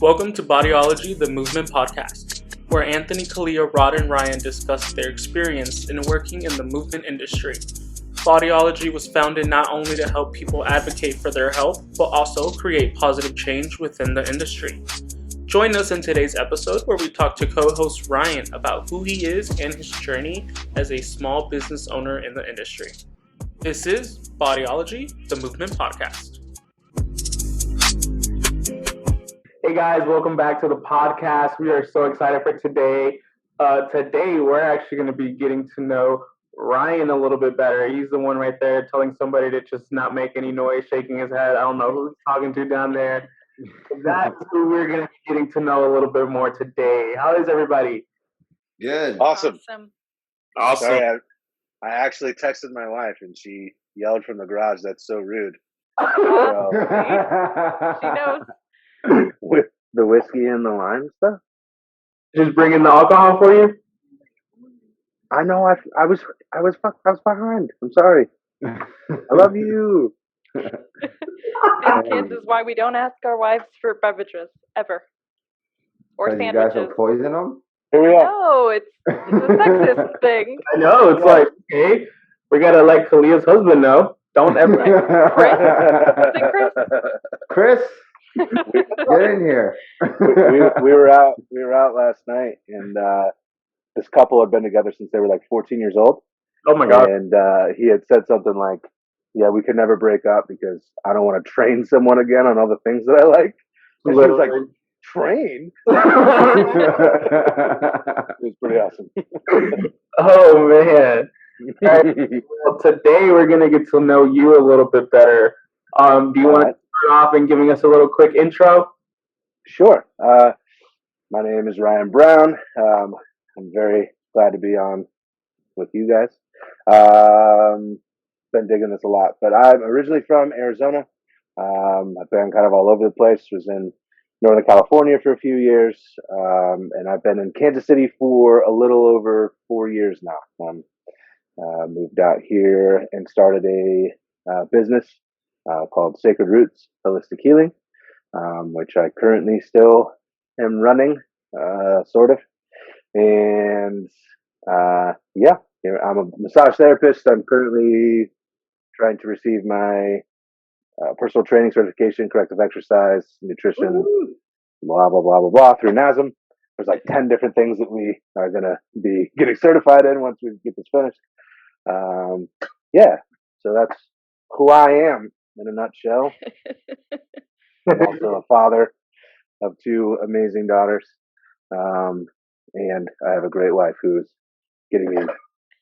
Welcome to Bodyology the Movement Podcast, where Anthony, Kaleah, Rod, and Ryan discuss their experience in working in the movement industry. Bodyology was founded not only to help people advocate for their health, but also create positive change within the industry. Join us in today's episode where we talk to co-host Ryan about who he is and his journey as a small business owner in the industry. This is Bodyology the Movement Podcast. Hey guys, welcome back to the podcast. We are so excited for today. Today, we're actually going to be getting to know Ryan a little bit better. He's the one right there telling somebody to just not make any noise, shaking his head. I don't know who he's talking to down there. That's who we're going to be getting to know a little bit more today. How is everybody? Good. Awesome. Awesome. Sorry, I actually texted my wife and she yelled from the garage, "That's so rude." She knows. With the whiskey and the lime stuff? Just bringing the alcohol for you? I know. I was behind. I'm sorry. I love you. These kids is why we don't ask our wives for beverages ever, or You sandwiches. guys will poison them? Here we are. No, it's a sexist thing. I know. It's like, okay, we got to let Kaleah's husband know. Don't ever. Is it Chris? Chris, get in here. we were out last night, and this couple had been together since they were like 14 years old. Oh my God. And he had said something like, "Yeah, we could never break up because I don't want to train someone again on all the things that I like." And she was like, "Train?" It was pretty awesome. Oh man. All right. Well, today we're gonna get to know you a little bit better. Do you want to start off and giving us a little quick intro? Sure. My name is Ryan Brown. I'm very glad to be on with you guys. Been digging this a lot, but I'm originally from Arizona. I've been kind of all over the place. Was in Northern California for a few years, and I've been in Kansas City for a little over 4 years now. Moved out here and started a business called Sacred Roots Holistic Healing, which I currently still am running, sort of. And I'm a massage therapist. I'm currently trying to receive my personal training certification, corrective exercise, nutrition, blah, blah, blah, blah, blah, through NASM. There's like 10 different things that we are going to be getting certified in once we get this finished. So that's who I am in a nutshell. I'm also a father of 2 amazing daughters. And I have a great wife who's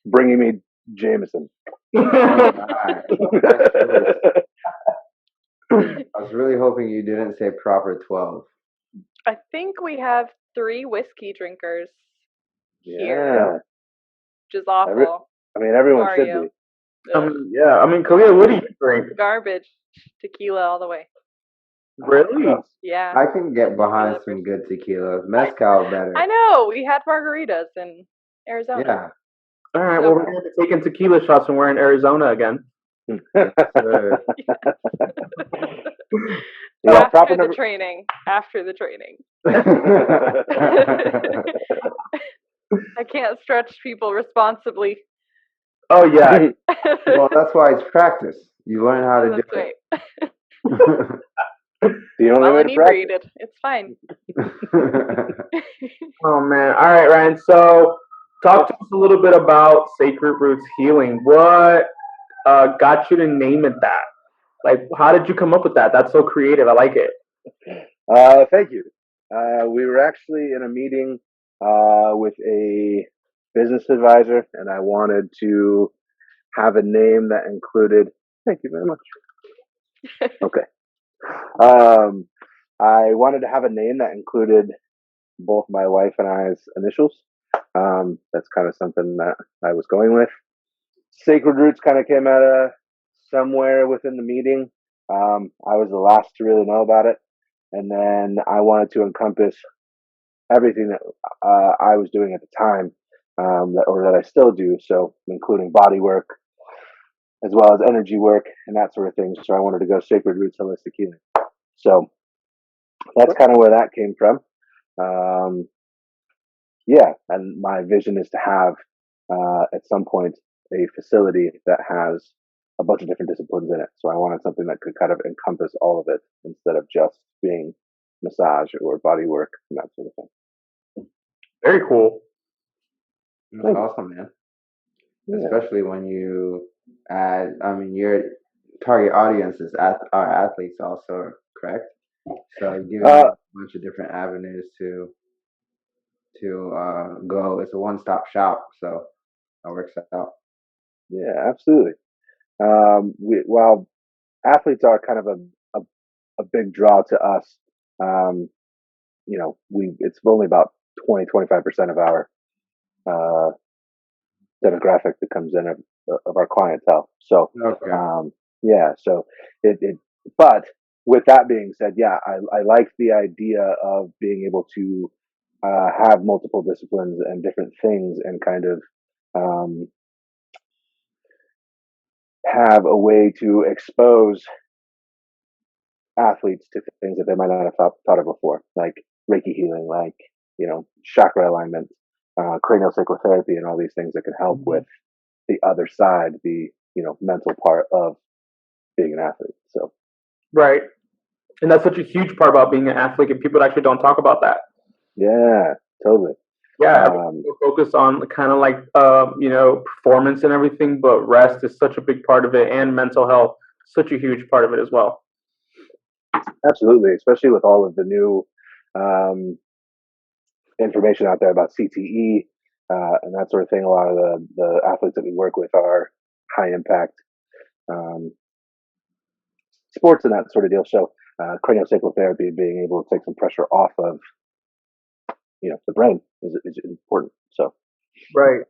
bringing me Jameson. I was really hoping you didn't say proper 12. I think we have 3 whiskey drinkers Yeah. here, which is awful. Everyone Who are should you? be. Kaleah, what do you drink? Garbage. Tequila all the way. Really? Yeah. I can get behind some good tequila. Mezcal better. I know. We had margaritas in Arizona. Yeah. All right. Well, we're going to be taking tequila shots when we're in Arizona again. After the training. I can't stretch people responsibly. Oh, yeah. Well, that's why it's practice. You learn how to do right. it. The only way to practice. Inebriated. It's fine. Oh, man. All right, Ryan. So talk to us a little bit about Sacred Roots Healing. What got you to name it that? Like, how did you come up with that? That's so creative. I like it. Thank you. We were actually in a meeting with a business advisor, and I wanted to have a name that included. Thank you very much. Okay. I wanted to have a name that included both my wife and I's initials. That's kind of something that I was going with. Sacred Roots kind of came out of somewhere within the meeting. I was the last to really know about it. And then I wanted to encompass everything that I was doing at the time, that I still do. So including body work, as well as energy work and that sort of thing. So I wanted to go Sacred Roots Holistic Healing. So that's kind of where that came from. Um, yeah, and my vision is to have at some point a facility that has a bunch of different disciplines in it. So I wanted something that could kind of encompass all of it instead of just being massage or body work and that sort of thing. Very cool. That's awesome, man. Yeah. Especially when you add, I mean, your target audience is are athletes also, correct? So giving them a bunch of different avenues to go. It's a one-stop shop, so that works out. Yeah, absolutely. While athletes are kind of a big draw to us, um, it's only about 20-25% of our uh, demographic that comes in of our clientele. So, Okay. yeah, so but with that being said, yeah, I like the idea of being able to have multiple disciplines and different things and kind of um, have a way to expose athletes to things that they might not have thought of before, like Reiki healing, like, chakra alignment, cranial sacral therapy, and all these things that can help with the other side, the, mental part of being an athlete. So, Right. And that's such a huge part about being an athlete, and people actually don't talk about that. yeah, totally. Yeah, people focus on kind of like performance and everything, but rest is such a big part of it, and mental health, such a huge part of it as well. Absolutely, especially with all of the new um, information out there about CTE and that sort of thing. A lot of the athletes that we work with are high impact um, sports and that sort of deal. So, cranial sacral therapy, being able to take some pressure off of the brain is important. So, Right.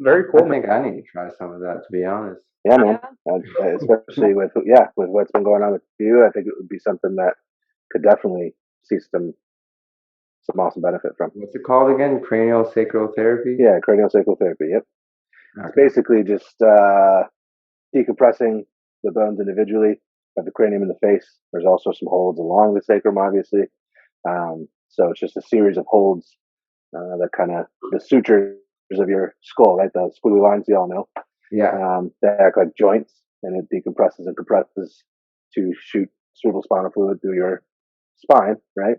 Very cool. I think I need to try some of that, to be honest. yeah, man. Especially with what's been going on with you, I think it would be something that could definitely see some awesome benefit from. What's it called again? Cranial sacral therapy? Yeah, cranial sacral therapy. Yep. Okay. It's basically just decompressing the bones individually of the cranium and the face. There's also some holds along the sacrum, obviously. So it's just a series of holds that kind of the sutures of your skull, right? The squiggly lines you all know. Yeah. They act like joints, and it decompresses and compresses to shoot cerebrospinal fluid through your spine, right?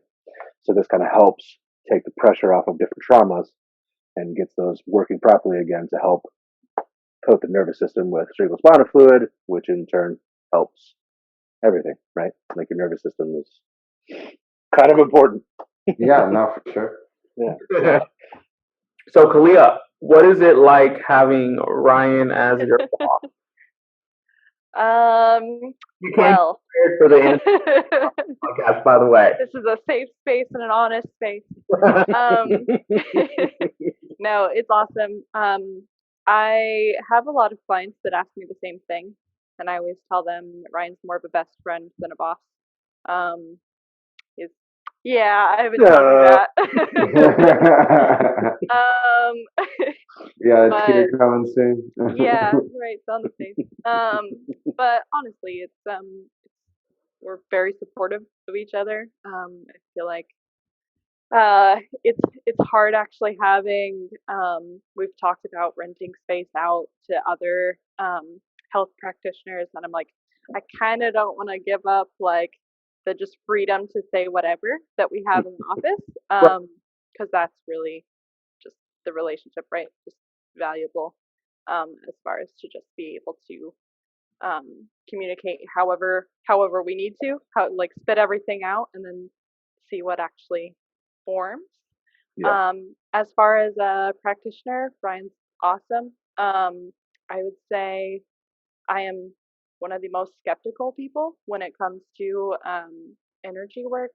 So this kind of helps take the pressure off of different traumas and gets those working properly again to help coat the nervous system with cerebrospinal fluid, which in turn helps everything, right? Like your nervous system is kind of important. Yeah, no, for sure. Yeah. So, Kaleah, what is it like having Ryan as your boss? You came prepared for the podcast, by the way. This is a safe space and an honest space. No, it's awesome. I have a lot of clients that ask me the same thing, and I always tell them that Ryan's more of a best friend than a boss. Yeah, I haven't told you that. Yeah, a tear coming soon. Yeah, right, it's on the face. But honestly, it's we're very supportive of each other. I feel like it's hard actually having we've talked about renting space out to other health practitioners, and I'm like, I kind of don't want to give up like the just freedom to say whatever that we have in the office, because that's really just the relationship, right? Just valuable as far as to just be able to communicate however we need to, like spit everything out and then see what actually forms. Yeah. As far as a practitioner, Brian's awesome. I would say I am one of the most skeptical people when it comes to energy work,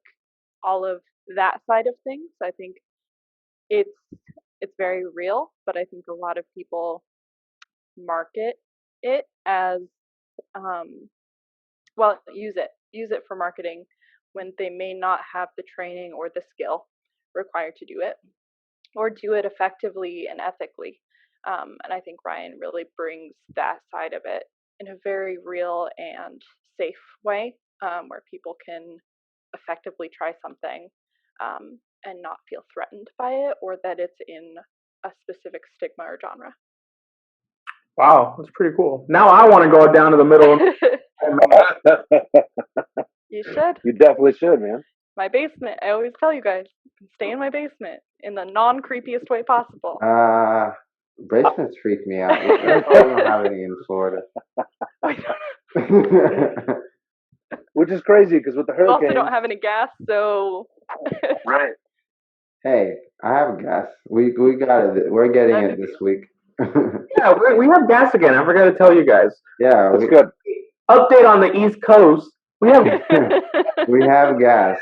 all of that side of things. I think it's very real, but I think a lot of people market it as use it for marketing when they may not have the training or the skill required to do it, or do it effectively and ethically. And I think Ryan really brings that side of it in a very real and safe way, where people can effectively try something and not feel threatened by it, or that it's in a specific stigma or genre. Wow, that's pretty cool. Now I want to go down to the middle. You should. You definitely should, man. My basement. I always tell you guys, stay in my basement in the non-creepiest way possible. Basements freak me out. We don't have any in Florida. Which is crazy because with the hurricane, We also don't have any gas, so. Right. Hey, I have gas. We got it. We're getting it this week. Yeah, we have gas again. I forgot to tell you guys. Yeah, that's good. Update on the East Coast. We have gas.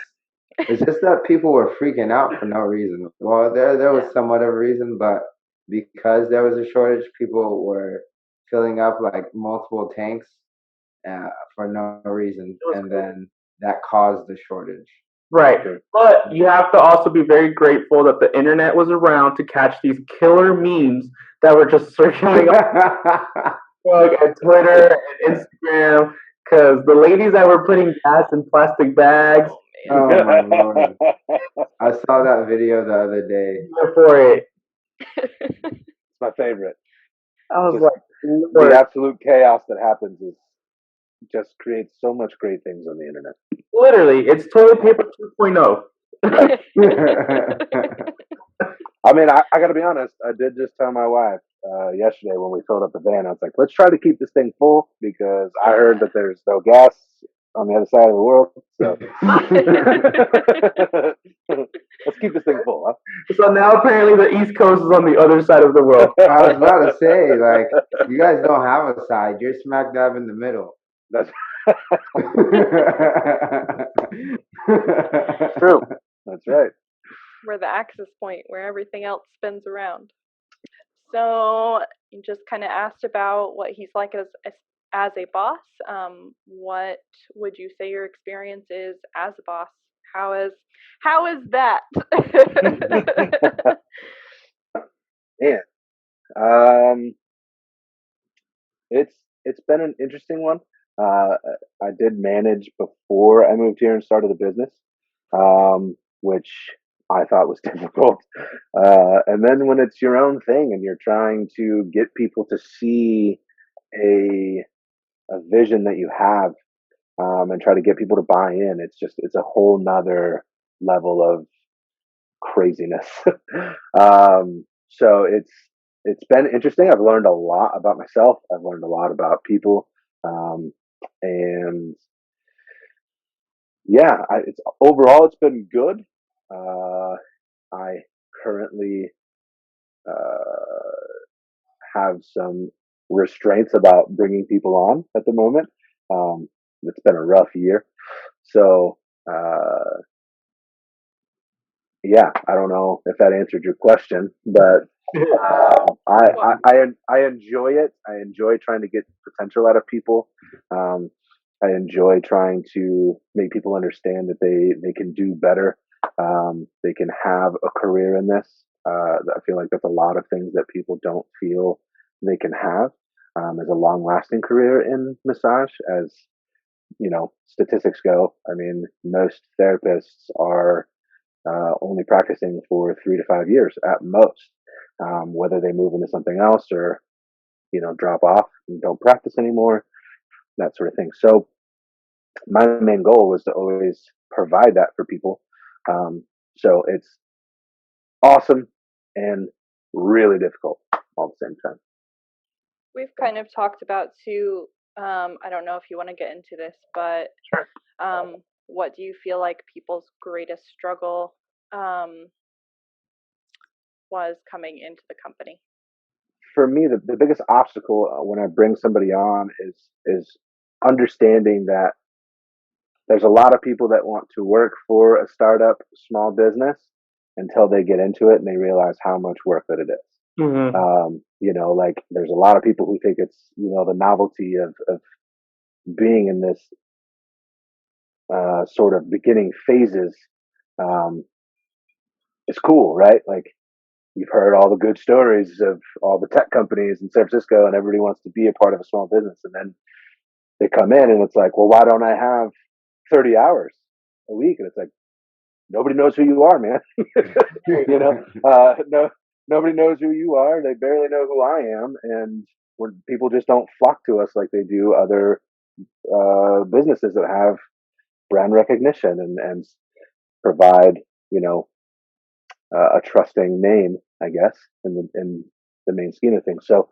It's just that people were freaking out for no reason. Well, there was somewhat of a reason, but because there was a shortage, people were filling up like multiple tanks for no reason, and then that caused the shortage. Right, but you have to also be very grateful that the internet was around to catch these killer memes that were just circulating on Facebook and Twitter and Instagram, because the ladies that were putting gas in plastic bags. Oh my Lord! I saw that video the other day. For it, it's my favorite. I was just, like, the absolute chaos that happens is just creates so much great things on the internet. Literally, it's toilet paper 2.0. I mean, I got to be honest. I did just tell my wife yesterday when we filled up the van. I was like, let's try to keep this thing full because I heard that there's no gas on the other side of the world. So let's keep this thing full. Huh? So now apparently the East Coast is on the other side of the world. I was about to say, like, you guys don't have a side. You're smack dab in the middle. That's true. That's right. We're the axis point where everything else spins around. So you just kind of asked about what he's like as a boss. What would you say your experience is as a boss? How is that? Yeah. It's been an interesting one. I did manage before I moved here and started a business, which I thought was difficult. And then when it's your own thing and you're trying to get people to see a vision that you have, and try to get people to buy in, it's a whole nother level of craziness. So it's been interesting. I've learned a lot about myself. I've learned a lot about people. And yeah, overall it's been good. I currently have some restraints about bringing people on at the moment. It's been a rough year, so yeah, I don't know if that answered your question, but I enjoy it. I enjoy trying to get potential out of people. I enjoy trying to make people understand that they can do better. They can have a career in this. I feel like that's a lot of things that people don't feel they can have as a long-lasting career in massage. As you know, statistics go. I mean, most therapists are only practicing for 3 to 5 years at most. Whether they move into something else or drop off and don't practice anymore, that sort of thing. So my main goal was to always provide that for people. So it's awesome and really difficult all at the same time. We've kind of talked about too, I don't know if you want to get into this, but Sure. What do you feel like people's greatest struggle was coming into the company? For me, the biggest obstacle when I bring somebody on is understanding that there's a lot of people that want to work for a startup small business until they get into it and they realize how much work that it is. Mm-hmm. Like there's a lot of people who think it's the novelty of being in this sort of beginning phases is cool, right? Like you've heard all the good stories of all the tech companies in San Francisco and everybody wants to be a part of a small business, and then they come in and it's like, well, why don't I have 30 hours a week, and it's like nobody knows who you are, man. No, nobody knows who you are. They barely know who I am, and people just don't flock to us like they do other businesses that have brand recognition and provide, a trusting name, I guess, in the main scheme of things. So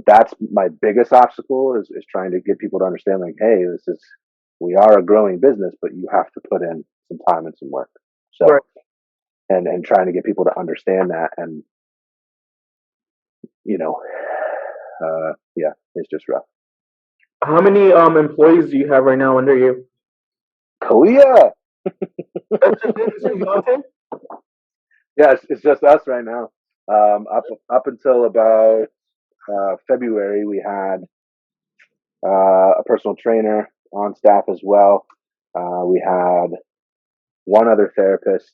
that's my biggest obstacle is trying to get people to understand, like, hey, we are a growing business, but you have to put in some time and some work. So, Right. and trying to get people to understand that, and it's just rough. How many employees do you have right now under you? Kaleah. Yeah, it's just us right now. Up until about February, we had a personal trainer on staff as well. We had one other therapist,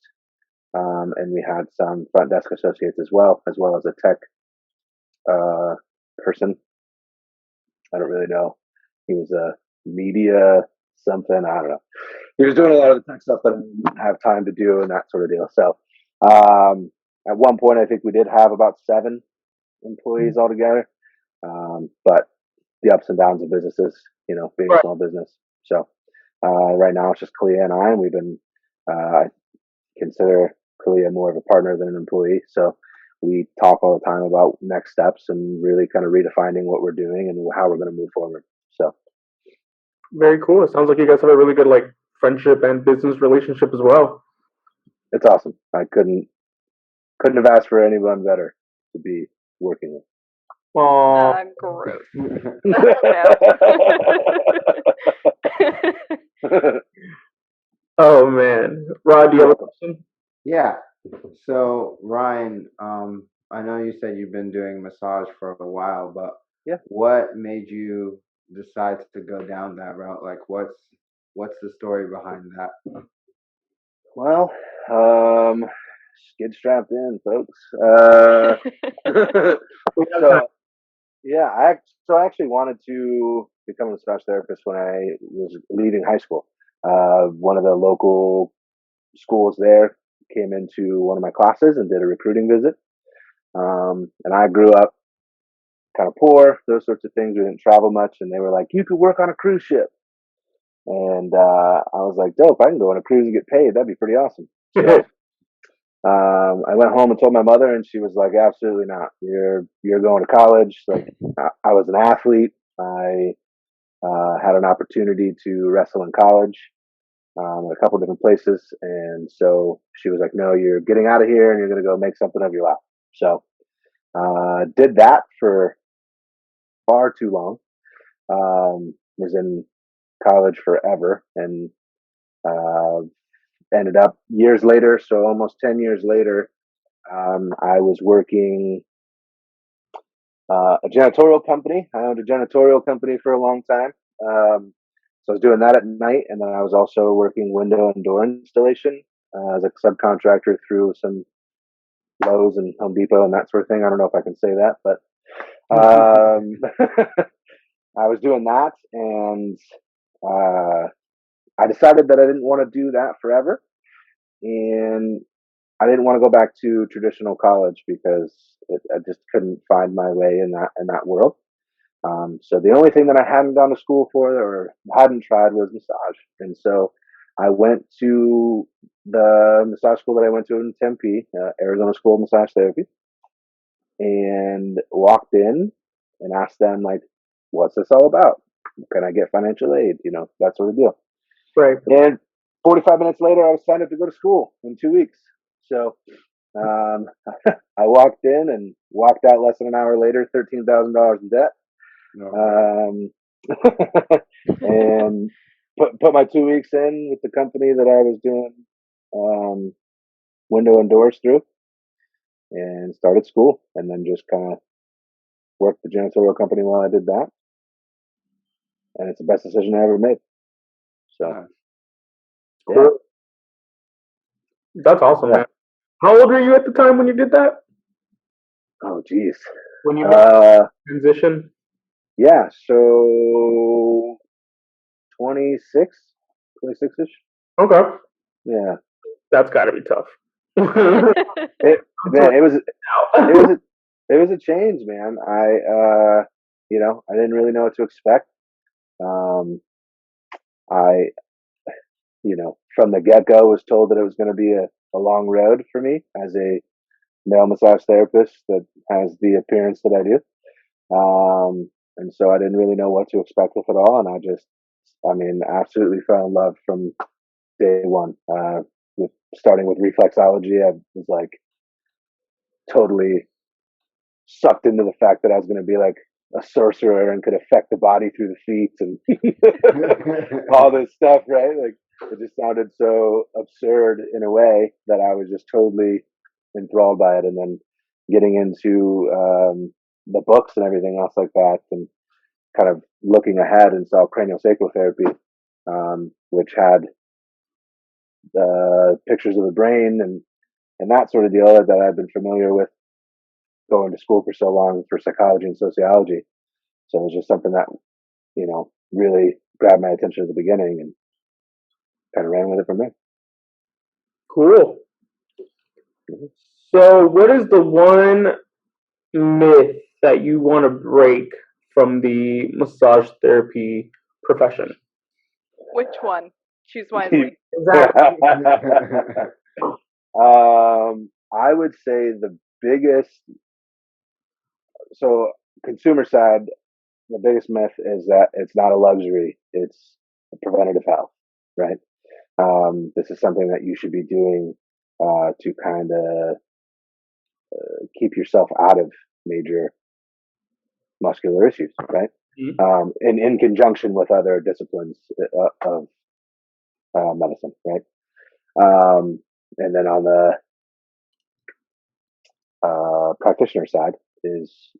and we had some front desk associates as well as a tech person. I don't really know. He was a media something. I don't know. He was doing a lot of the tech stuff that I didn't have time to do and that sort of deal. So at one point, I think we did have about 7 employees altogether. But the ups and downs of businesses, being a small business. So right now it's just Kaleah and I, and we've been, I consider Kaleah more of a partner than an employee. So we talk all the time about next steps and really kind of redefining what we're doing and how we're going to move forward. So very cool. It sounds like you guys have a really good friendship and business relationship as well. It's awesome. I couldn't have asked for anyone better to be working with. Aww. Gross. Oh man, Rod, do you have a question? Yeah. So Ryan, I know you said you've been doing massage for a while, but what made you decide to go down that route? Like, what's the story behind that? Well, get strapped in, folks. I actually wanted to become a massage therapist when I was leaving high school. One of the local schools there came into one of my classes and did a recruiting visit. And I grew up kind of poor, those sorts of things. We didn't travel much, and they were like, "You could work on a cruise ship." And I was like, "Dope! I can go on a cruise and get paid. That'd be pretty awesome." So, I went home and told my mother, and she was like, "Absolutely not. You're going to college." Like, I was an athlete. I had an opportunity to wrestle in college at a couple different places, and so she was like, "No, you're getting out of here, and you're going to go make something of your life." So, did that for far too long. Was in college forever, and ended up years later, so almost 10 years later, I was working a janitorial company. I owned a janitorial company for a long time. So I was doing that at night, and then I was also working window and door installation as a subcontractor through some Lowe's and Home Depot and that sort of thing. I don't know if I can say that, but I was doing that, and I decided that I didn't want to do that forever, and I didn't want to go back to traditional college because I just couldn't find my way in that world. So the only thing that I hadn't gone to school for or hadn't tried was massage, and so I went to the massage school that I went to in Tempe, Arizona School of Massage Therapy, and walked in and asked them, like, "What's this all about? Can I get financial aid?" That sort of deal. Right. And 45 minutes later, I was signed up to go to school in 2 weeks. So I walked in and walked out less than an hour later, $13,000 in debt. And put my 2 weeks in with the company that I was doing window and doors through, and started school, and then just kind of worked the janitorial company while I did that. And it's the best decision I ever made. So, cool. That's awesome, man. How old were you at the time when you did that? Oh, geez. When you made transition? Yeah, so 26-ish. Okay. Yeah. That's got to be tough. It was a change, man. I didn't really know what to expect. I from the get go was told that it was going to be a long road for me as a male massage therapist that has the appearance that I do. And so I didn't really know what to expect with it all, and absolutely fell in love from day one. With starting with reflexology, I was like totally sucked into the fact that I was going to be like a sorcerer and could affect the body through the feet and all this stuff, right? Like it just sounded so absurd in a way that I was just totally enthralled by it. And then getting into the books and everything else like that, and kind of looking ahead and saw cranial sacral therapy, which had pictures of the brain and that sort of deal that I've been familiar with going to school for so long for psychology and sociology. So it was just something that, really grabbed my attention at the beginning and kind of ran with it from there. Cool. Mm-hmm. So, what is the one myth that you want to break from the massage therapy profession? Which one? Choose wisely. Exactly. I would say the biggest, so consumer side, the biggest myth is that it's not a luxury, it's a preventative health, right? This is something that you should be doing to kind of keep yourself out of major muscular issues, right? Mm-hmm. In conjunction with other disciplines of medicine, right? And then on the practitioner side is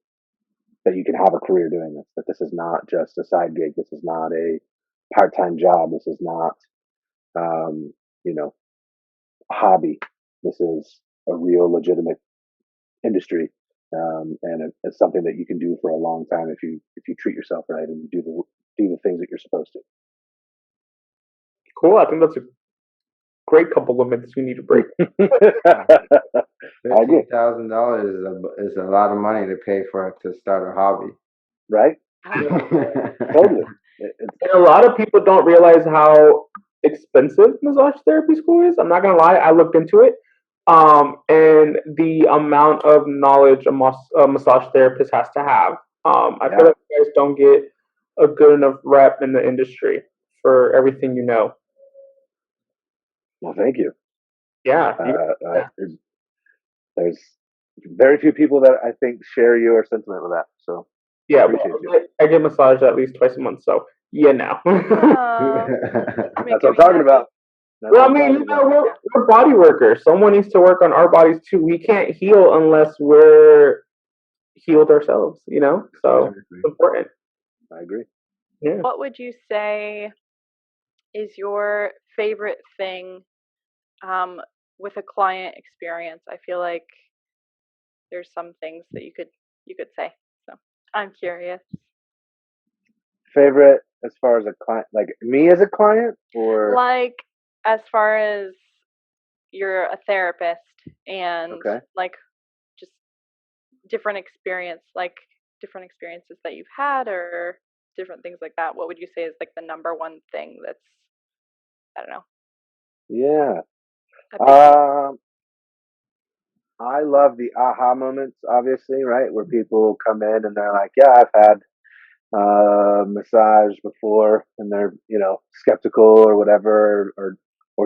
that you can have a career doing this, that this is not just a side gig. This is not a part-time job. This is not, a hobby. This is a real legitimate industry. And it's something that you can do for a long time if you treat yourself right and you do the things that you're supposed to. Cool. I think that's a great couple of myths we need to break. $15,000 is a lot of money to pay for to start a hobby, right? Totally. And a lot of people don't realize how expensive massage therapy school is. I'm not gonna lie, I looked into it, and the amount of knowledge a massage therapist has to have. I feel like you guys don't get a good enough rep in the industry for everything you know. Well, thank you. Yeah. There's very few people that I think share your sentiment with that. So yeah, I get massaged at least twice a month. So yeah, now. That's what I'm talking about. Well, I mean, we're body workers. Someone needs to work on our bodies too. We can't heal unless we're healed ourselves, So it's important. I agree. Yeah. What would you say is your favorite thing with a client experience? I feel like there's some things that you could say. So I'm curious. Favorite as far as a client, like me as a client, or like as far as you're a therapist and like just different experiences that you've had or different things like that. What would you say is like the number one thing that's, I don't know. Yeah. I love the aha moments, obviously, right? Where people come in and they're like, yeah, I've had massage before, and they're, skeptical or whatever, or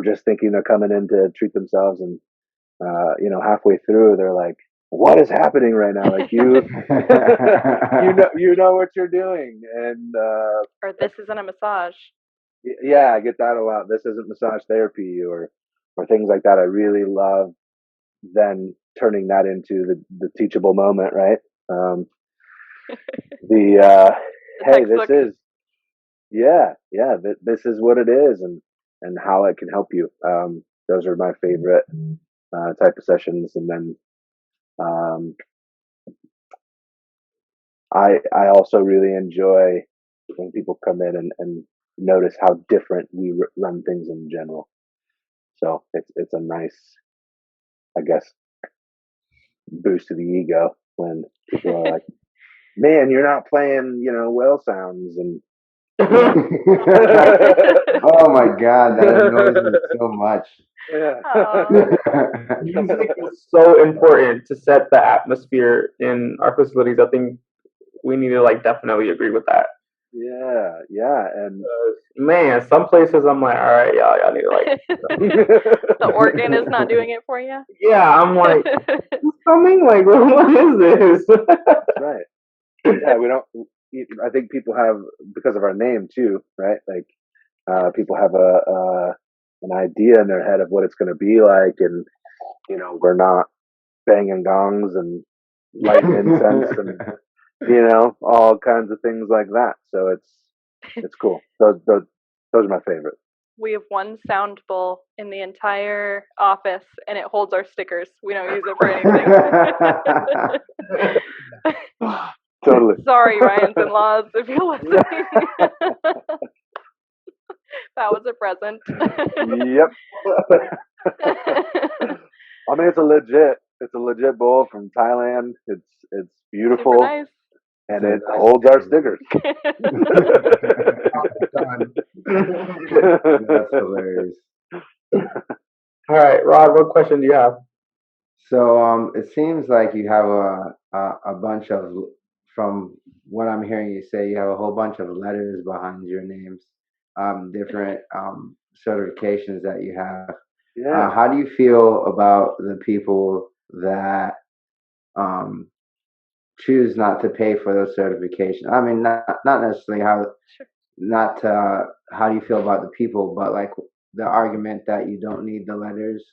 just thinking they're coming in to treat themselves. And, halfway through, they're like, what is happening right now? Like you know what you're doing. And, or this isn't a massage. Yeah, I get that a lot. This isn't massage therapy or things like that. I really love then turning that into the teachable moment, right? Hey, this is, this is what it is, and how it can help you. Those are my favorite type of sessions. And then I also really enjoy when people come in and notice how different we run things in general. So it's a nice, I guess, boost to the ego when people are like, "Man, you're not playing, whale sounds," and Oh my God, that annoys me so much. yeah. Music is so important to set the atmosphere in our facilities. I think we need to definitely agree with that. Yeah, and Man, some places I'm like, all right, y'all need to the organ is not doing it for you. Yeah, I'm like, who's coming? Like, what is this? that's right. Yeah, we don't. I think people have, because of our name too, right? Like, people have an idea in their head of what it's going to be like, and we're not banging gongs and lighting incense and all kinds of things like that. So it's cool. Those are my favorite. We have one sound bowl in the entire office, and it holds our stickers. We don't use it for anything. Totally. Sorry, Ryan's in-laws, if you're listening. That was a present. Yep. I mean, it's a legit bowl from Thailand. It's beautiful. Super nice. And it holds our stickers. That's hilarious. All right, Rod, what question do you have? So it seems like you have a bunch of, from what I'm hearing you say, you have a whole bunch of letters behind your names, different certifications that you have. Yeah. How do you feel about the people that choose not to pay for those certifications? I mean, not necessarily how do you feel about the people, but like the argument that you don't need the letters,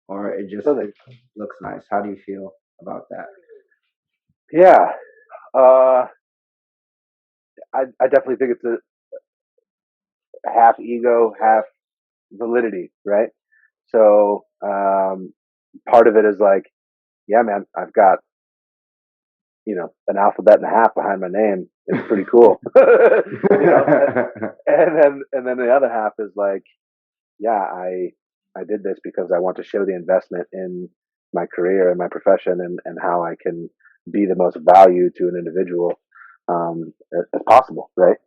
or it just it looks nice. How do you feel about that? Yeah. I definitely think it's a half ego, half validity, right? So part of it is like, yeah, man, I've got an alphabet and a half behind my name. It's pretty cool. And then the other half is like, yeah, I did this because I want to show the investment in my career and my profession, and how I can be the most value to an individual as possible, right?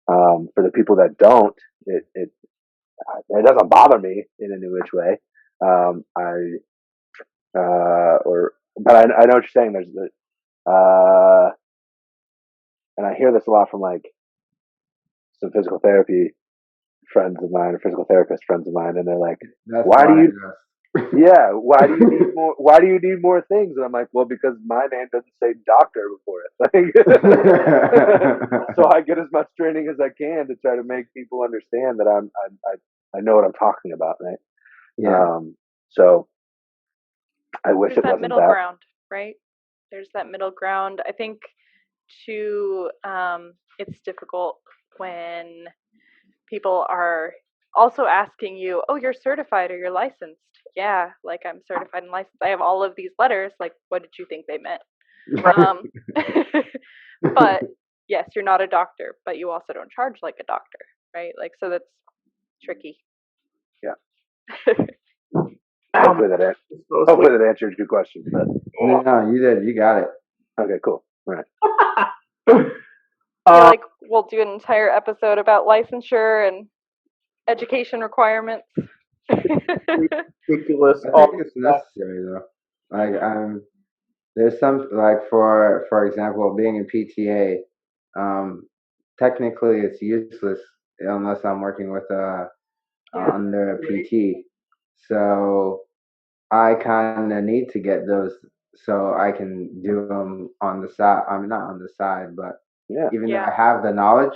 For the people that don't, it doesn't bother me in any which way. But I know what you're saying. There's and I hear this a lot from like some physical therapy friends of mine or physical therapist friends of mine, and they're like, why do you need more? Why do you need more things? And I'm like, well, because my name doesn't say doctor before it. So I get as much training as I can to try to make people understand that I know what I'm talking about, right? Yeah. So I wish There's it that wasn't middle that. ground, right? There's that middle ground. I think too, it's difficult when people are also asking you, oh, you're certified or you're licensed. Yeah, like I'm certified and licensed. I have all of these letters. Like, what did you think they meant? But yes, you're not a doctor, but you also don't charge like a doctor, right? Like, so that's tricky. Yeah. Hopefully that answered your question. But no, you did. You got it. Okay, cool. All right. I feel like we'll do an entire episode about licensure and education requirements. Ridiculous. I think it's necessary though. Like there's some, like for example, being in PTA, technically it's useless unless I'm working with under a PT. So I kind of need to get those so I can do them on the side. I mean, not on the side, but even though I have the knowledge,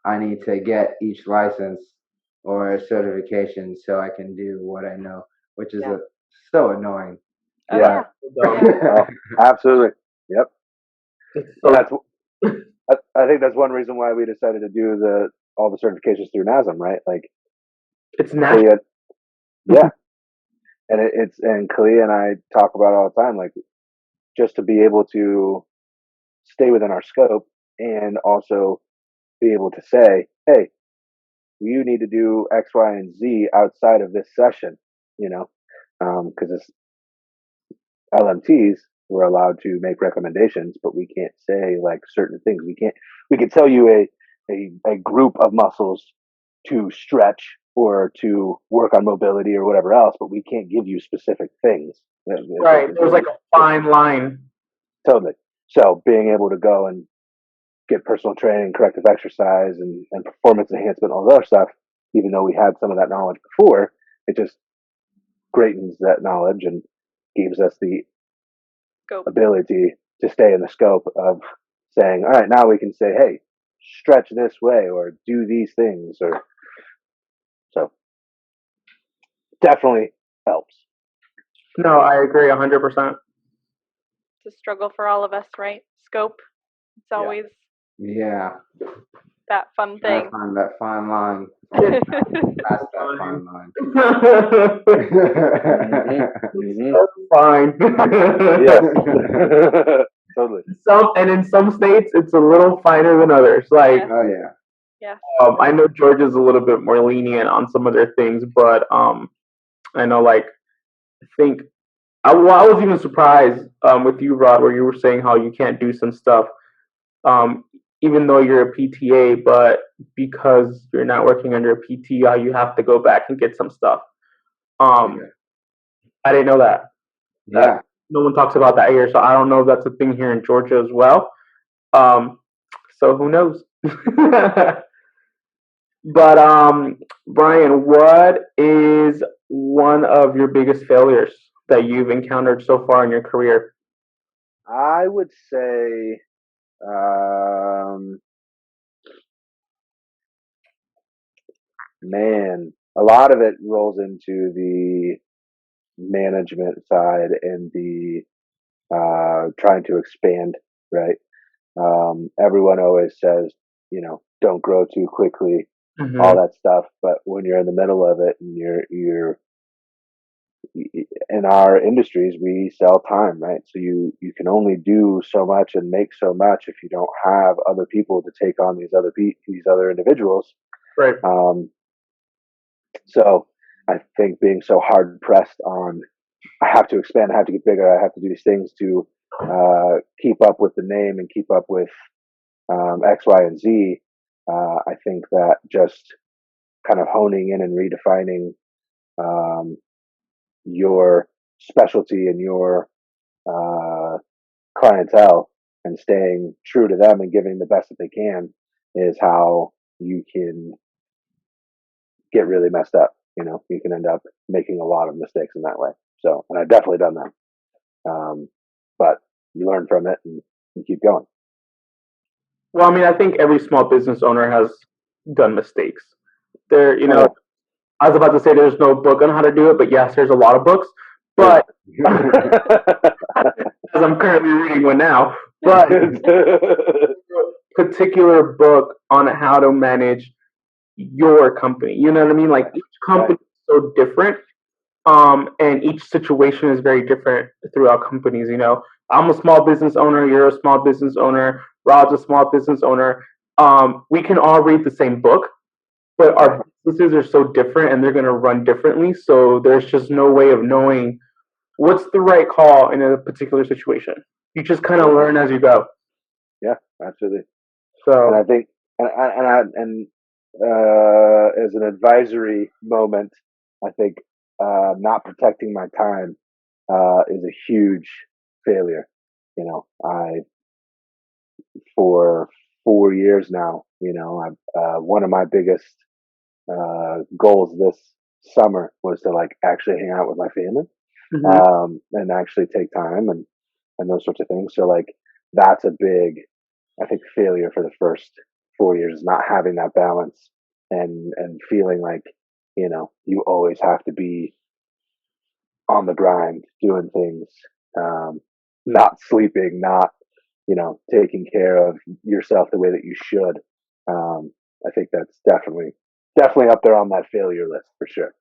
I need to get each license or certification so I can do what I know, which is so annoying. Yeah. Oh, absolutely. Yep. So I think that's one reason why we decided to do all the certifications through NASM, right? Like, it's national. Yeah. And and Kaleah and I talk about it all the time, like, just to be able to stay within our scope and also be able to say, hey, you need to do X, Y, and Z outside of this session. because it's LMTs, we're allowed to make recommendations, but we can't say like certain things. We can tell you a group of muscles to stretch or to work on mobility or whatever else, but we can't give you specific things. Right. There's like a fine line. Totally. So being able to go and get personal training, corrective exercise, and performance enhancement, all that other stuff, even though we had some of that knowledge before, it just greatens that knowledge and gives us the Scope. ability to stay in the scope of saying, all right, now we can say, hey, stretch this way or do these things, or so definitely helps. No, I agree 100%. It's a struggle for all of us, right? Scope. It's always that fun thing. I find that fine line. Past that fine line. Fine. Yes. Totally. In some states, it's a little finer than others. Like, Oh yeah. Yes. I know Georgia's a little bit more lenient on some of their things, but I know, like, I was even surprised with you, Rod, where you were saying how you can't do some stuff, even though you're a PTA, but because you're not working under a PTA, you have to go back and get some stuff. I didn't know that. Yeah. No one talks about that here, so I don't know if that's a thing here in Georgia as well. So who knows? But Brian, what is one of your biggest failures that you've encountered so far in your career? I would say, man, a lot of it rolls into the management side and the trying to expand, right? Everyone always says, don't grow too quickly, all that stuff. But when you're in the middle of it and you're in our industries, we sell time, right? So you can only do so much and make so much if you don't have other people to take on these other individuals. Right. So I think being so hard pressed on, I have to expand, I have to get bigger, I have to do these things to keep up with the name and keep up with X, Y, and Z. I think that just kind of honing in and redefining your specialty and your clientele and staying true to them and giving the best that they can is how you can get really messed up. You can end up making a lot of mistakes in that way. So, and I've definitely done that. But you learn from it and you keep going. Well, I mean, I think every small business owner has done mistakes. I was about to say there's no book on how to do it, but yes, there's a lot of books. But as I'm currently reading one now, but particular book on how to manage your company. You know what I mean? Like each company is so different, and each situation is very different throughout companies. I'm a small business owner. You're a small business owner. Rod's a small business owner. We can all read the same book, but our businesses are so different and they're going to run differently. So there's just no way of knowing what's the right call in a particular situation. You just kind of learn as you go. Yeah, absolutely. So, and I think, and as an advisory moment, I think not protecting my time is a huge failure. For 4 years now, one of my biggest goals this summer was to actually hang out with my family, and actually take time and those sorts of things. So that's a big, I think, failure for the first 4 years, not having that balance and feeling like, you always have to be on the grind, doing things, not sleeping, not, taking care of yourself the way that you should. I think that's definitely up there on that failure list for sure.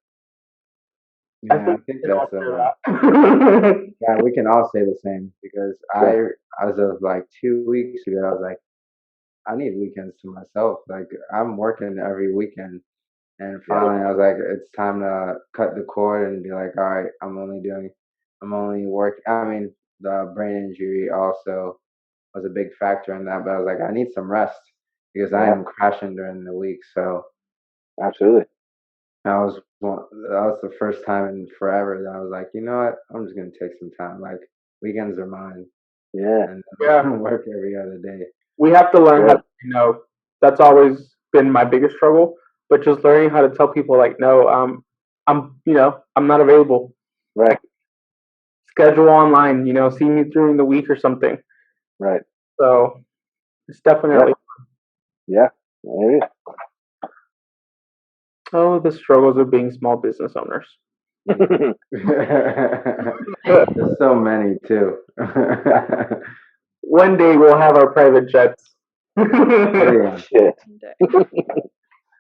Yeah, I think that's yeah, we can all say the same because as of 2 weeks ago, I was like, I need weekends to myself. Like I'm working every weekend And finally, I was like, it's time to cut the cord and be like, all right, I'm only working. I mean, the brain injury also was a big factor in that, but I was like, I need some rest because I am crashing during the week. So absolutely. that was the first time in forever that I was like, you know what? I'm just gonna take some time. Like weekends are mine. Yeah. And work every other day. We have to learn how to, that's always been my biggest struggle, but just learning how to tell people like, no, I'm not available. Right. Schedule online, see me during the week or something. Right. So it's definitely. Yeah. Maybe. Oh, the struggles of being small business owners. There's so many too. One day we'll have our private jets. Shit.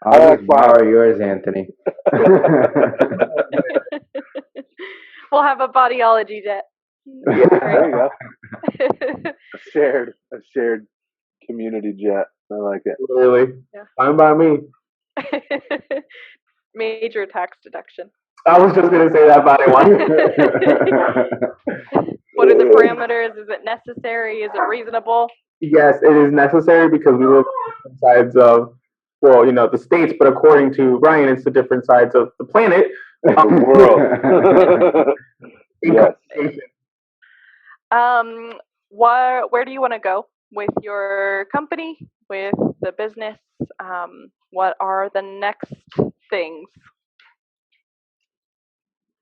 I'll just borrow yours, Anthony. We'll have a Bodyology jet. There you go. A shared community jet. I like it. Really? Yeah. Fine by me. Major tax deduction. I was just going to say that, but I want. What are the parameters? Is it necessary? Is it reasonable? Yes, it is necessary because we live on different sides of, the states, but according to Ryan, it's the different sides of the planet. The world. Yes. Where do you want to go with your company, with the business? What are the next things?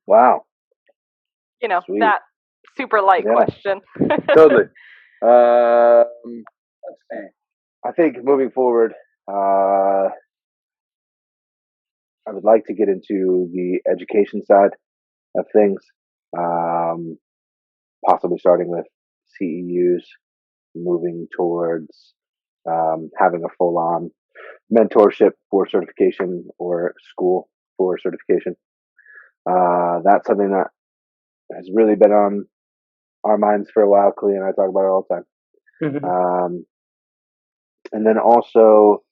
Wow. Sweet. That super light question. Totally. Let's see. I think moving forward, I would like to get into the education side of things, possibly starting with CEUs, moving towards having a full-on mentorship for certification or school for certification. That's something that has really been on our minds for a while. Kaleah and I talk about it all the time. Mm-hmm. And then also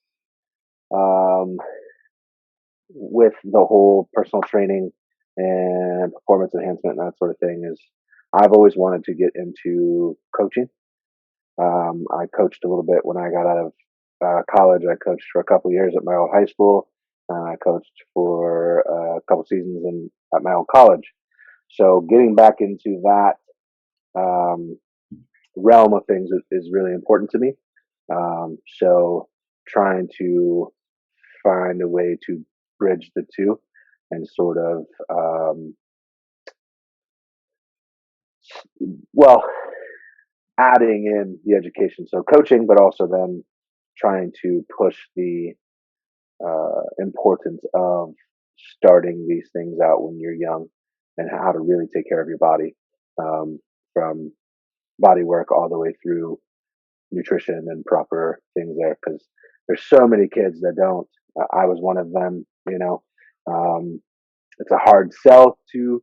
with the whole personal training and performance enhancement and that sort of thing is I've always wanted to get into coaching. I coached a little bit when I got out of college. I coached for a couple of years at my old high school. I coached for a couple seasons at my old college. So getting back into that realm of things is really important to me. So trying to find a way to bridge the two and sort of, adding in the education. So coaching, but also then trying to push the importance of starting these things out when you're young and how to really take care of your body, from body work all the way through nutrition and proper things there, because there's so many kids that don't. I was one of them. It's a hard sell to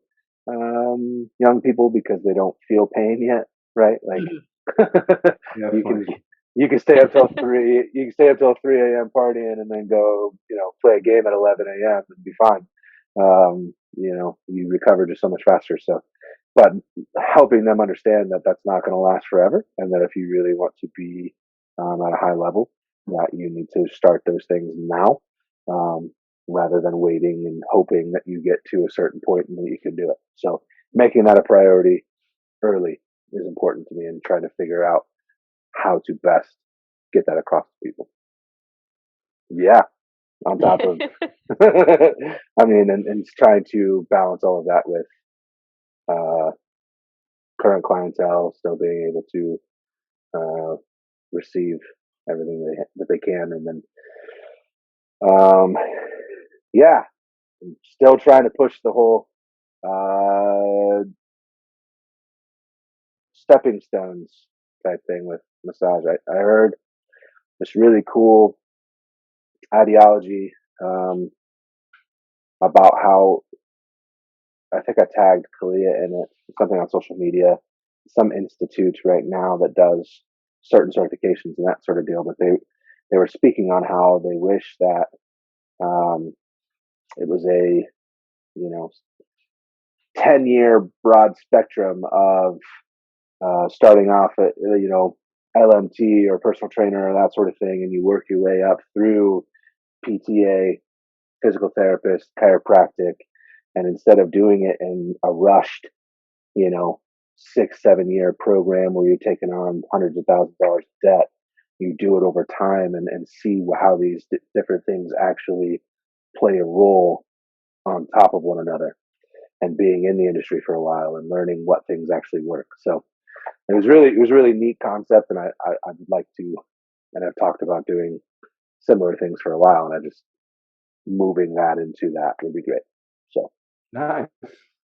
young people because they don't feel pain yet, right? Like you can stay up till 3. You can stay up till 3 a.m. partying and then go, play a game at 11 a.m. and be fine. You recover just so much faster. So, but helping them understand that that's not going to last forever, and that if you really want to be at a high level, that you need to start those things now, rather than waiting and hoping that you get to a certain point and then you can do it. So making that a priority early is important to me, and trying to figure out how to best get that across to people. Yeah. On top of, and trying to balance all of that with current clientele, still being able to receive everything that they can, and then, still trying to push the whole stepping stones type thing with massage. I heard this really cool ideology about how, I think I tagged Kaleah in it, something on social media, some institute right now that does certain certifications and that sort of deal. But they were speaking on how they wish that it was a 10-year broad spectrum of starting off at LMT or personal trainer or that sort of thing, and you work your way up through PTA, physical therapist, chiropractic, and instead of doing it in a rushed 6-7 year program where you're taking on hundreds of thousands of dollars of debt, you do it over time and see how these different things actually play a role on top of one another, and being in the industry for a while and learning what things actually work. So it was really neat concept, and I'd like to, and I've talked about doing similar things for a while, and I just moving that into that would be great. So Nice.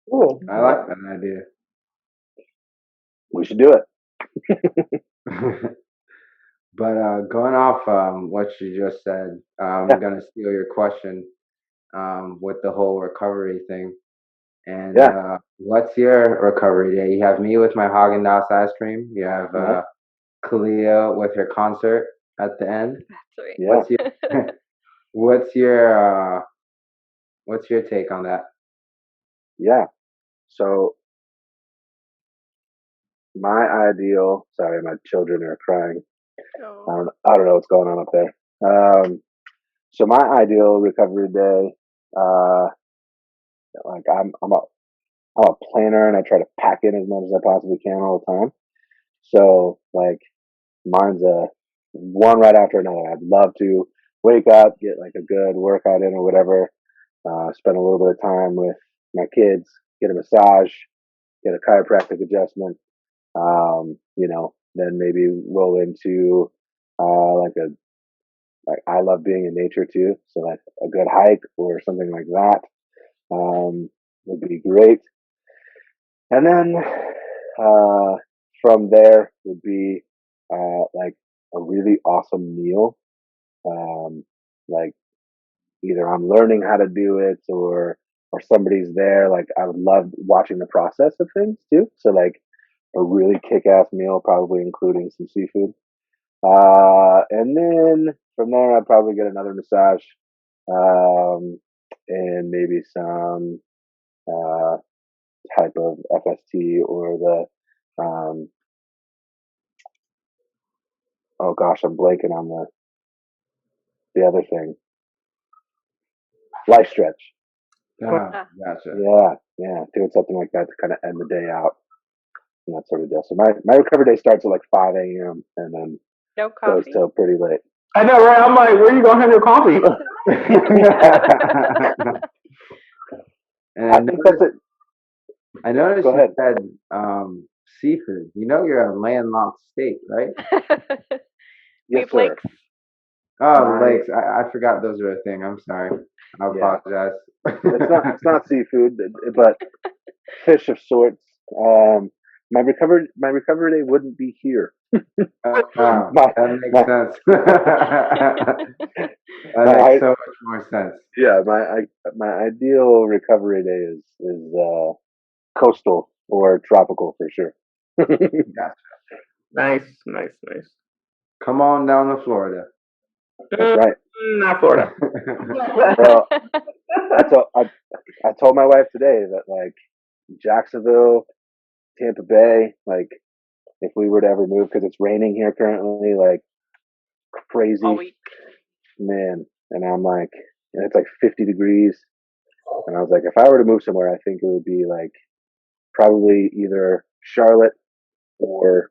Cool. I like that idea. We should do it. But going off what you just said, I'm gonna steal your question with the whole recovery thing. And what's your recovery day? You have me with my Haagen-Dazs ice cream. You have Kaleah with her concert at the end. That's right. Yeah. What's your take on that? Yeah. So my ideal. Sorry, my children are crying. Oh. I don't know what's going on up there. So my ideal recovery day, like I'm a planner, and I try to pack in as much as I possibly can all the time. So like mine's a one right after another. I'd love to wake up, get like a good workout in or whatever, spend a little bit of time with my kids, get a massage, get a chiropractic adjustment, then maybe roll into like I love being in nature too. So like a good hike or something like that would be great. And then from there would be like a really awesome meal. Like either I'm learning how to do it or somebody's there. Like I would love watching the process of things too. So like a really kick-ass meal, probably including some seafood. And then from there, I'd probably get another massage, and maybe some type of FST or the oh gosh, I'm blanking on the other thing. Life stretch. Gotcha. Yeah, doing something like that to kind of end the day out and that sort of deal. So my recovery day starts at like 5 a.m. and then No goes coffee. till pretty late. I know, right? I'm like, where are you gonna have your coffee? And I think that's it. I noticed Go ahead. you said seafood. You know you're a landlocked state, right? We Yes, have sir. lakes. Oh, lakes. I forgot those were a thing. I'm sorry. I Yeah. apologize. It's not seafood, but fish of sorts. My recovery day wouldn't be here. That makes sense. That makes so much more sense. Yeah, my ideal recovery day is coastal or tropical for sure. Gotcha. Nice. Come on down to Florida. That's right. Not Florida. Well, I told my wife today that like Jacksonville, Tampa Bay, like if we were to ever move, because it's raining here currently, like crazy, All week. man. And I'm like, and it's like 50 degrees. And I was like, if I were to move somewhere, I think it would be like probably either Charlotte or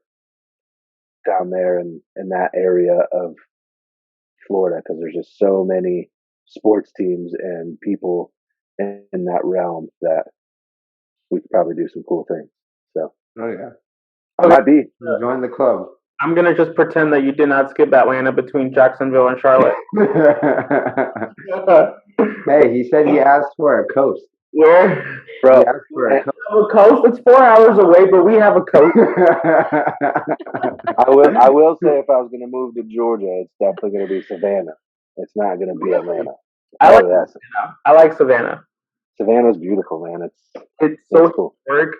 down there in that area of Florida, because there's just so many sports teams and people in that realm that we could probably do some cool things. So, Oh yeah. I might be. Join the club. I'm gonna just pretend that you did not skip Atlanta between Jacksonville and Charlotte. Hey, he said he asked for a coast. Yeah, Bro, He asked for a coast. a coast. It's 4 hours away, but we have a coast. I will say if I was going to move to Georgia, it's definitely going to be Savannah. It's not going to be Atlanta. I like yes. Savannah. I like Savannah. Savannah's beautiful, man. It's so cool. historic.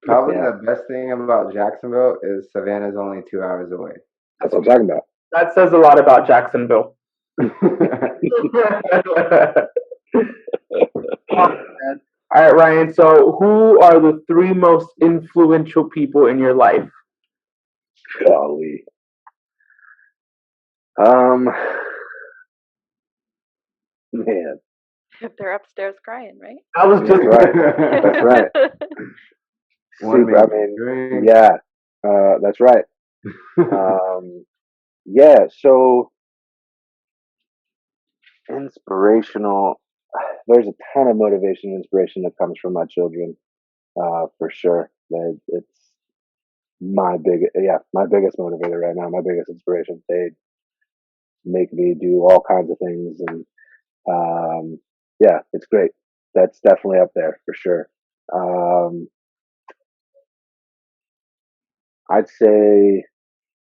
Probably the best thing about Jacksonville is Savannah's only 2 hours away. That's what I'm talking about. That says a lot about Jacksonville. All right, Ryan. So, who are the 3 most influential people in your life? Golly. Man. They're upstairs crying, right? I was just right. That's right. Super. I mean, yeah. That's right. Yeah. So inspirational. There's a ton of motivation and inspiration that comes from my children, for sure. It's my biggest motivator right now. My biggest inspiration. They make me do all kinds of things, and yeah, it's great. That's definitely up there for sure. I'd say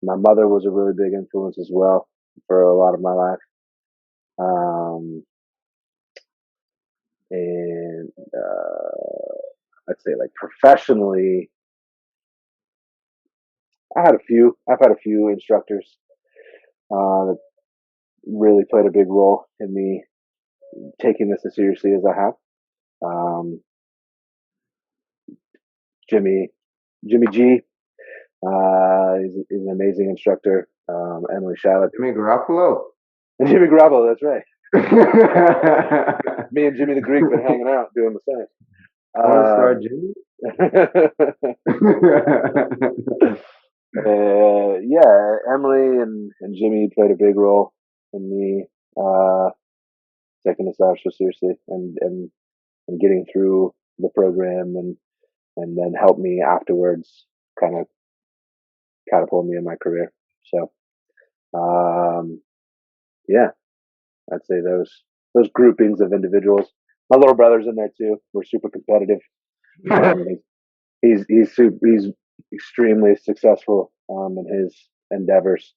my mother was a really big influence as well for a lot of my life. And I'd say like professionally, I've had a few instructors that really played a big role in me taking this as seriously as I have. Jimmy G, is an amazing instructor. Emily Shalett. Jimmy Garoppolo. And Jimmy Garoppolo, that's right. Me and Jimmy the Greek been hanging out doing the same. Jimmy? Yeah, Emily and Jimmy played a big role in me taking this out so seriously and getting through the program and then help me afterwards kind of catapult me in my career. So yeah, I'd say those groupings of individuals. My little brother's in there too. We're super competitive. He's extremely successful in his endeavors.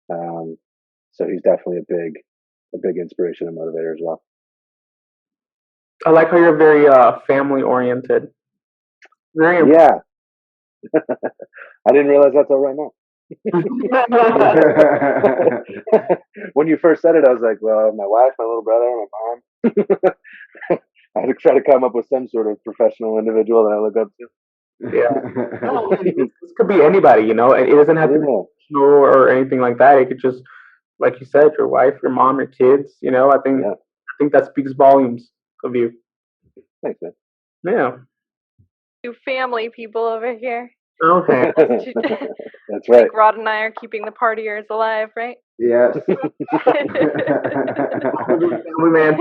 So he's definitely a big inspiration and motivator as well. I like how you're very family oriented. Very yeah. I didn't realize that till right now. When you first said it, I was like, well, my wife, my little brother, my mom. I had to try to come up with some sort of professional individual that I look up to. Yeah. No, this could be anybody, you know. It doesn't have to be professional or anything like that. It could just, like you said, your wife, your mom, your kids. You know, I think that speaks volumes of you. Thanks, man. Yeah. You family people over here. Okay. That's right. Like Rod and I are keeping the partiers alive, right? Yes. Family man.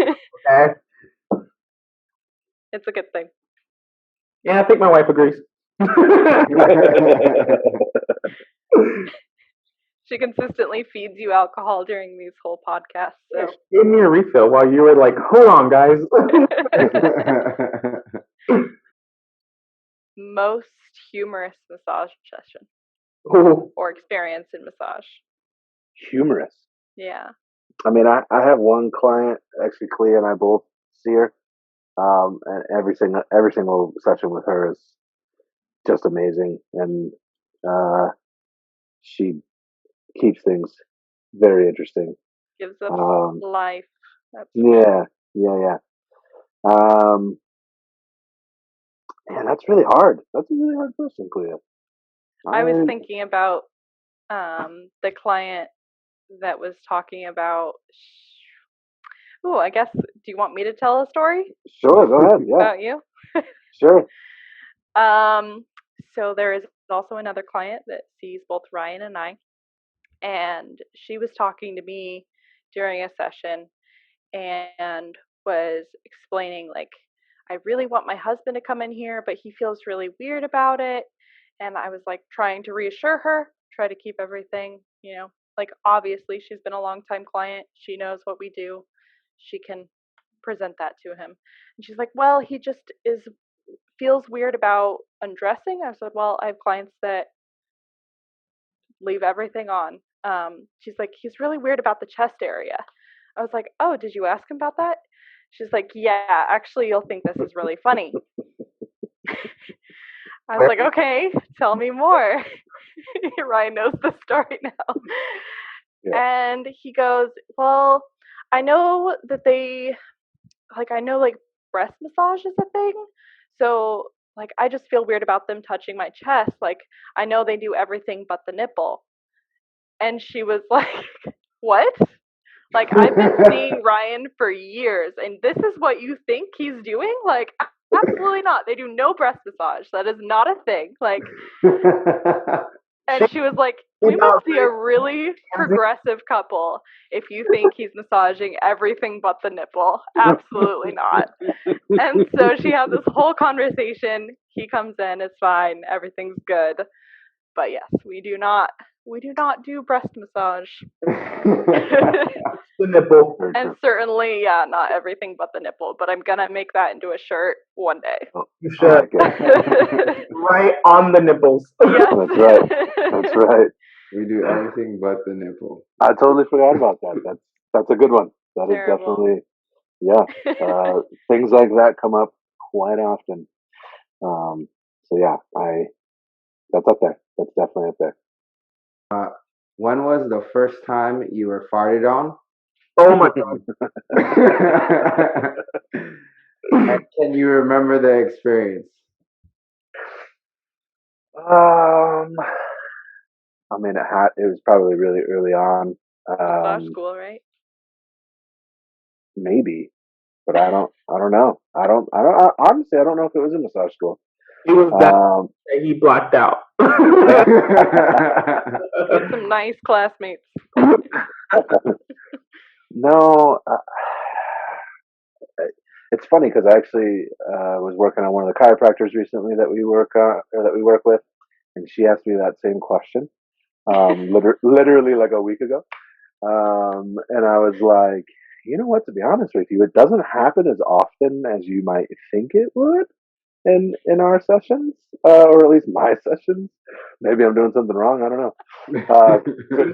Okay. It's a good thing. Yeah, I think my wife agrees. She consistently feeds you alcohol during these whole podcasts. So. She gave me a refill while you were like, hold on, guys. Most humorous massage session or experience in massage. Humorous. Yeah. I mean, I have one client, actually, Kaleah and I both see her. And every single session with her is just amazing, and she keeps things very interesting. Gives us life. Yeah. Man, that's really hard. That's a really hard question, Kaleah. I was thinking about the client that was talking about. Oh, I guess. Do you want me to tell a story? Sure, go ahead. Yeah. About you? Sure. So there is also another client that sees both Ryan and I, and she was talking to me during a session and was explaining, like, I really want my husband to come in here, but he feels really weird about it. And I was like trying to reassure her, try to keep everything, like obviously she's been a long time client. She knows what we do. She can present that to him. And she's like, well, he just feels weird about undressing. I said, well, I have clients that leave everything on. She's like, he's really weird about the chest area. I was like, oh, did you ask him about that? She's like, yeah, actually, you'll think this is really funny. I was like, okay, tell me more. Ryan knows the story now. Yeah. And he goes, well, I know that breast massage is a thing. So like I just feel weird about them touching my chest. Like I know they do everything but the nipple. And she was like, what? Like I've been seeing Ryan for years, and this is what you think he's doing? Like absolutely not. They do no breast massage. That is not a thing. Like, and she was like, we must be a really progressive couple if you think he's massaging everything but the nipple. Absolutely not. And so she had this whole conversation. He comes in, it's fine, everything's good. But yes, we do not do breast massage. The nipple. And certainly, yeah, not everything but the nipple. But I'm gonna make that into a shirt one day. You should. Right on the nipples. Yes. That's right. That's right. We do everything but the nipple. I totally forgot about that. That's a good one. That Terrible. is definitely, things like that come up quite often. So yeah, that's up there. That's definitely up there. When was the first time you were farted on? Oh my god. And can you remember the experience? I mean, it was probably really early on. Massage school, right? Maybe, but I don't know. Honestly, I don't know if it was in massage school. It was that he blacked out. With some nice classmates. No, it's funny because I actually was working on one of the chiropractors recently that we work with, and she asked me that same question, literally like a week ago, and I was like, you know what? To be honest with you, it doesn't happen as often as you might think it would in our sessions, or at least my sessions. Maybe I'm doing something wrong. I don't know.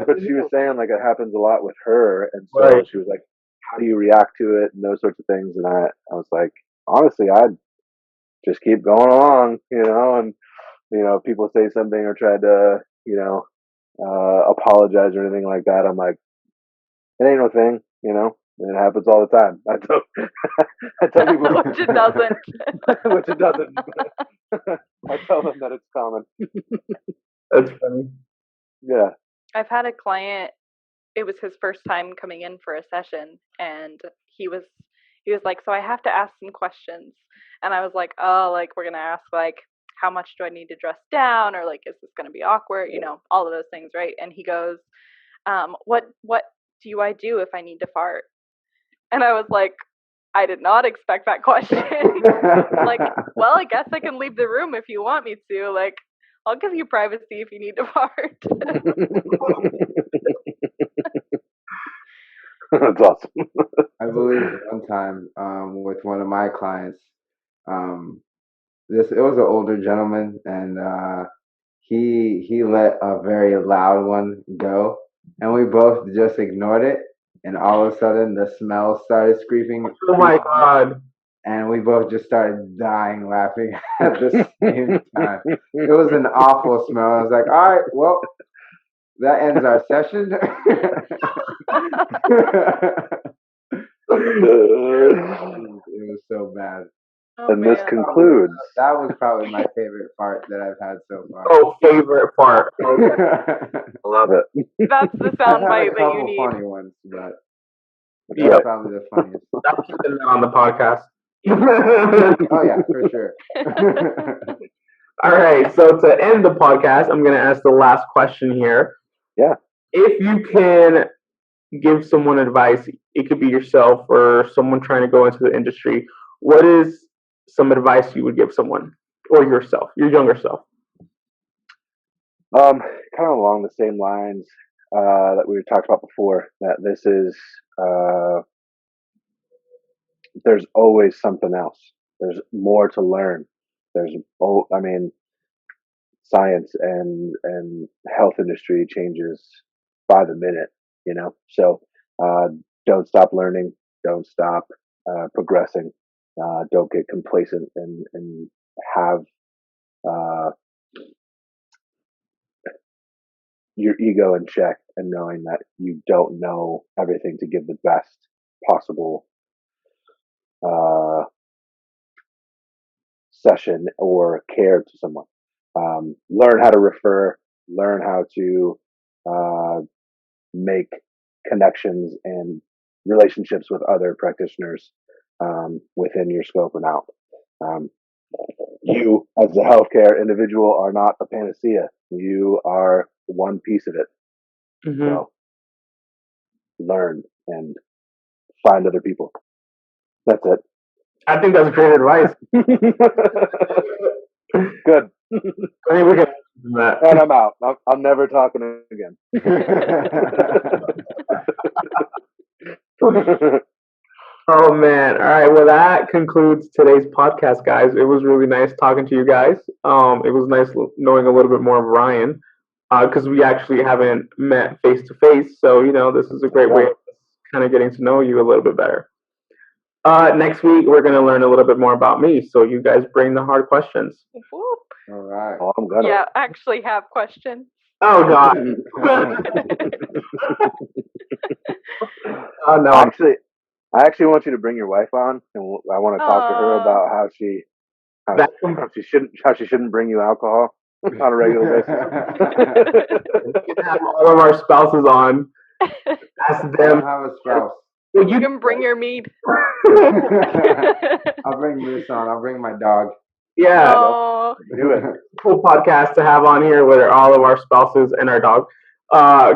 But she was saying like it happens a lot with her, and so Right. she was like, "How do you react to it?" and those sorts of things. And I was like, honestly, I'd just keep going along, and people say something or try to, apologize or anything like that. I'm like, it ain't no thing, It happens all the time. I tell people, Which it doesn't. which it doesn't. I tell them that it's common. That's funny. Yeah. I've had a client, it was his first time coming in for a session, and he was like, so I have to ask some questions. And I was like, oh, like we're gonna ask like how much do I need to dress down, or like is this gonna be awkward, all of those things, right? And he goes, what do I do if I need to fart? And I was like, I did not expect that question. Like, well, I guess I can leave the room if you want me to. Like, I'll give you privacy if you need to fart. That's awesome. I believe one time with one of my clients, it was an older gentleman, and he let a very loud one go, and we both just ignored it, and all of a sudden the smell started creeping. Oh my god. And we both just started dying laughing at the same time. It was an awful smell. I was like, all right, well, that ends our session. It was so bad. And this concludes. That was probably my favorite part that I've had so far. Oh, favorite part. Love it. That's the sound bite that you need. Funny ones, but Yeah. that's probably the funniest. I'll keep them on the podcast. Oh yeah, for sure. All right, so to end the podcast, I'm going to ask the last question here. Yeah. If you can give someone advice, it could be yourself or someone trying to go into the industry, what is some advice you would give someone or yourself, your younger self? Kind of along the same lines that we talked about before, that this is, there's always something else. There's more to learn. Science and health industry changes by the minute, so don't stop learning, don't stop progressing, don't get complacent and have your ego in check, and knowing that you don't know everything to give the best possible session or care to someone. Learn how to refer, learn how to make connections and relationships with other practitioners within your scope and out. You, as a healthcare individual, are not a panacea. You are one piece of it. Mm-hmm. So learn and find other people. That's it. I think that's great advice. Good. I think we can do that. And I'm out. I'm never talking again. Oh man! All right. Well, that concludes today's podcast, guys. It was really nice talking to you guys. It was nice knowing a little bit more of Ryan, because we actually haven't met face to face. So this is a great way of kind of getting to know you a little bit better. Next week we're gonna learn a little bit more about me. So you guys bring the hard questions. Whoop. All right. Oh, I'm gonna. Yeah, I actually have questions. Oh God! Oh no! I actually want you to bring your wife on, and I want to talk to her about how she shouldn't bring you alcohol on a regular basis. We can have all of our spouses on. Ask I them. don't have a spouse. Well, You can bring your mead. I'll bring Moose on. I'll bring my dog. Yeah, Oh, Do it. cool podcast to have on here where all of our spouses and our dog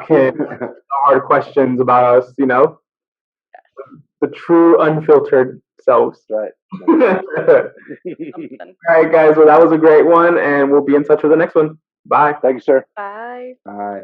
can ask hard questions about us. The true unfiltered selves. Right. All right, guys. Well, that was a great one, and we'll be in touch with the next one. Bye. Thank you, sir. bye. All right.